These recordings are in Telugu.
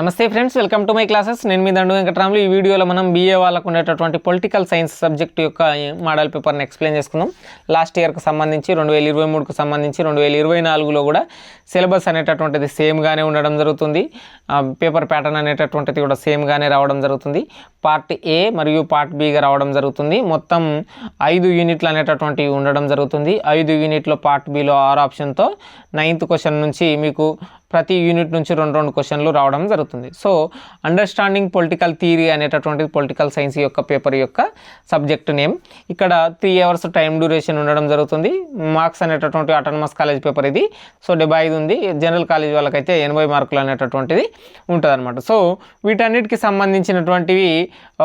నమస్తే friends, welcome to my classes. నేను మీ దండు వెంకటరాములు. ఈ వీడియోలో మనం బీఏ వాళ్ళకు ఉండేటటువంటి పొలిటికల్ సైన్స్ సబ్జెక్ట్ యొక్క మోడల్ పేపర్ని ఎక్స్ప్లెయిన్ చేసుకుందాం. లాస్ట్ ఇయర్కి సంబంధించి 2023కు సంబంధించి 2024లో కూడా సిలబస్ అనేటటువంటిది సేమ్గానే ఉండడం జరుగుతుంది. పేపర్ ప్యాటర్న్ అనేటటువంటిది కూడా సేమ్గానే రావడం జరుగుతుంది. పార్ట్ ఏ మరియు పార్ట్ బిగా రావడం జరుగుతుంది. మొత్తం 5 యూనిట్లు అనేటటువంటివి ఉండడం జరుగుతుంది. 5 యూనిట్లో పార్ట్ బిలో 6 ఆప్షన్తో 9th క్వశ్చన్ నుంచి మీకు ప్రతి యూనిట్ నుంచి 2 క్వశ్చన్లు రావడం జరుగుతుంది. సో అండర్స్టాండింగ్ పొలిటికల్ థియరీ అనేటటువంటి పొలిటికల్ సైన్స్ యొక్క పేపర్ యొక్క సబ్జెక్ట్ నేమ్. ఇక్కడ 3 hours టైం డ్యూరేషన్ ఉండడం జరుగుతుంది. మార్క్స్ అనేటటువంటి ఆటోనమస్ కాలేజ్ పేపర్ ఇది. సో 75 ఉంది. జనరల్ కాలేజ్ వాళ్ళకైతే 80 మార్కులు అనేటటువంటిది ఉంటుంది అనమాట. సో వీటన్నిటికి సంబంధించినటువంటివి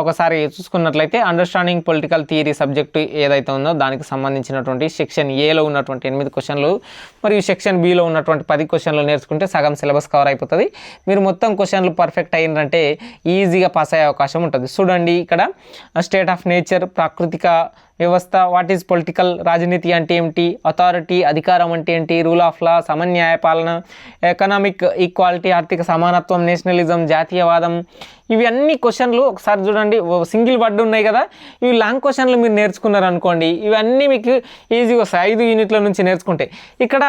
ఒకసారి చూసుకున్నట్లయితే అండర్స్టాండింగ్ పొలిటికల్ థియరీ సబ్జెక్టు ఏదైతే ఉందో దానికి సంబంధించినటువంటి సెక్షన్ ఏలో ఉన్నటువంటి 8 క్వశ్చన్లు మరియు సెక్షన్ బిలో ఉన్నటువంటి 10 క్వశ్చన్లు నేర్చుకుంటే సగం సిలబస్ కవర్ అయిపోతుంది. మీరు మొత్తం క్వశ్చన్లు పర్ఫెక్ట్ అయినంటే ఈజీగా పాస్ అయ్యే అవకాశం ఉంటుంది. చూడండి, ఇక్కడ స్టేట్ ఆఫ్ నేచర్, ప్రాకృతిక వ్యవస్థ, వాట్ ఈజ్ పొలిటికల్, రాజనీతి అంటే ఏమిటి, అథారిటీ అధికారం అంటే ఏంటి, రూల్ ఆఫ్ లా, సమన్యాయ పాలన, ఎకనామిక్ ఈక్వాలిటీ, ఆర్థిక సమానత్వం, నేషనలిజం, జాతీయవాదం, ఇవి అన్ని క్వశ్చన్లు ఒకసారి చూడండి. సింగిల్ వర్డ్ ఉన్నాయి కదా, ఇవి లాంగ్ క్వశ్చన్లు మీరు నేర్చుకున్నారు అనుకోండి, ఇవన్నీ మీకు ఈజీగా వస్తాయి 5 యూనిట్ల నుంచి నేర్చుకుంటే. ఇక్కడ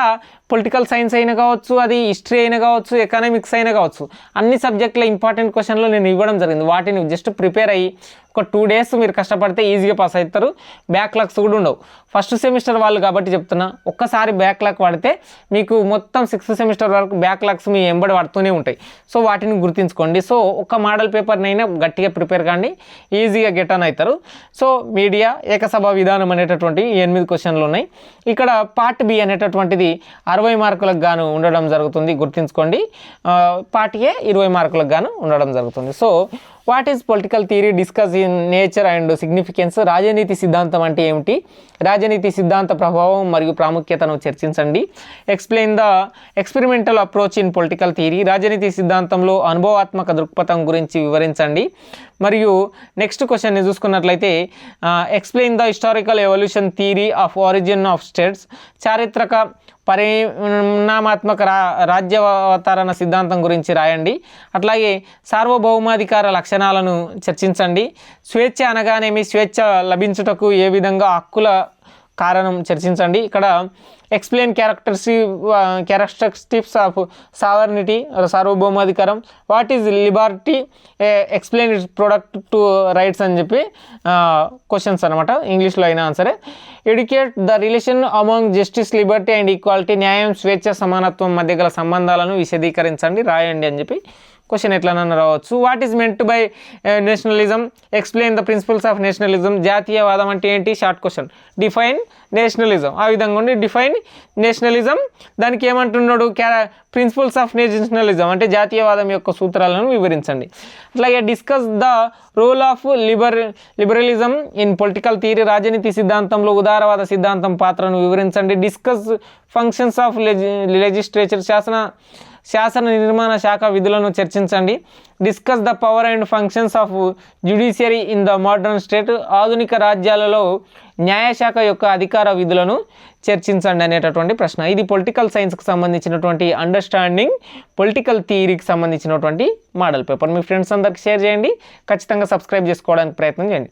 పొలిటికల్ సైన్స్ అయినా కావచ్చు, అది హిస్టరీ అయినా కావచ్చు, ఎకనామిక్స్ అయినా కావచ్చు, అన్ని సబ్జెక్టుల ఇంపార్టెంట్ క్వశ్చన్లు నేను ఇవ్వడం జరిగింది. వాటిని జస్ట్ ప్రిపేర్ అయ్యి ఒక 2 days మీరు కష్టపడితే ఈజీగా పాస్ అవుతారు. బ్యాక్లాగ్స్ కూడా ఉండవు. ఫస్ట్ సెమిస్టర్ వాళ్ళు కాబట్టి చెప్తున్నా, ఒక్కసారి బ్యాక్లాగ్ పడితే మీకు మొత్తం 6th సెమిస్టర్ వరకు బ్యాక్లాగ్స్ మీ ఎంబడి పడుతూనే ఉంటాయి. సో వాటిని గుర్తుంచుకోండి. సో ఒక మోడల్ పేపర్నైనా గట్టిగా ప్రిపేర్ కాండి, ఈజీగా గెట్ ఆన్ అవుతారు. సో మీడియా, ఏకసభ విధానం అనేటటువంటి 8 క్వశ్చన్లు ఉన్నాయి. ఇక్కడ పార్ట్ బి అనేటటువంటిది 60 మార్కులకు గాను ఉండడం జరుగుతుంది, గుర్తుంచుకోండి. పార్ట్ ఏ 20 మార్కులకు గాను ఉండడం జరుగుతుంది. So what is political theory, discuss in nature and significance, రాజనీతి సిద్ధాంతం అంటే ఏమిటి, రాజనీతి సిద్ధాంత ప్రభావం మరియు ప్రాముఖ్యతను చర్చించండి. Explain the experimental approach in political theory, రాజనీతి సిద్ధాంతంలో అనుభవాత్మక దృక్పథం గురించి వివరించండి. మరియు నెక్స్ట్ క్వశ్చన్ని చూసుకున్నట్లయితే explain the historical evolution theory of origin of states, చారిత్రక పరిణామాత్మక రాజ్యావతరణ సిద్ధాంతం గురించి రాయండి. అట్లాగే సార్వభౌమాధికార లక్షణాలను చర్చించండి. స్వేచ్ఛ అనగానేమి, స్వేచ్ఛ లభించుటకు ఏ విధంగా హక్కుల కారణం చర్చించండి. ఇక్కడ ఎక్స్ప్లెయిన్ క్యారెక్టరిస్టిక్స్ ఆఫ్ సావర్నిటీ, సార్వభౌమాధికారం, what is liberty, explain its product to rights అని చెప్పి క్వశ్చన్స్ అనమాట. ఇంగ్లీష్లో అయినా సరే. Educate the relation among justice, liberty and equality, న్యాయం, స్వేచ్ఛ, సమానత్వం మధ్య గల సంబంధాలను విశదీకరించండి, రాయండి అని చెప్పి క్వశ్చన్ ఎట్లనన్నా రావచ్చు. What is meant by nationalism, explain the principles of nationalism, జాతీయవాదం అంటే ఏంటి, షార్ట్ క్వశ్చన్. డిఫైన్ నేషనలిజం, ఆ విధంగా ఉండి డిఫైన్ నేషనలిజం, దానికి ఏమంటున్నాడు, ప్రిన్సిపల్స్ ఆఫ్ నేషనలిజం అంటే జాతీయవాదం యొక్క సూత్రాలను వివరించండి. అట్లాగే discuss the role of liberalism in political theory, రాజనీతి సిద్ధాంతంలో ఉదారవాద సిద్ధాంతం పాత్రను వివరించండి. డిస్కస్ ఫంక్షన్స్ ఆఫ్ లెజిస్లేచర్, శాసన నిర్మాణ శాఖ విధులను చర్చించండి. Discuss the power and functions of judiciary in the modern state, ఆధునిక రాజ్యాలలో న్యాయశాఖ యొక్క అధికార విధులను చర్చించండి అనేటటువంటి ప్రశ్న. ఇది పొలిటికల్ సైన్స్కి సంబంధించినటువంటి అండర్స్టాండింగ్ పొలిటికల్ థియరీకి సంబంధించినటువంటి మోడల్ పేపర్. మీ ఫ్రెండ్స్ అందరికి షేర్ చేయండి. ఖచ్చితంగా సబ్స్క్రైబ్ చేసుకోవడానికి ప్రయత్నం చేయండి.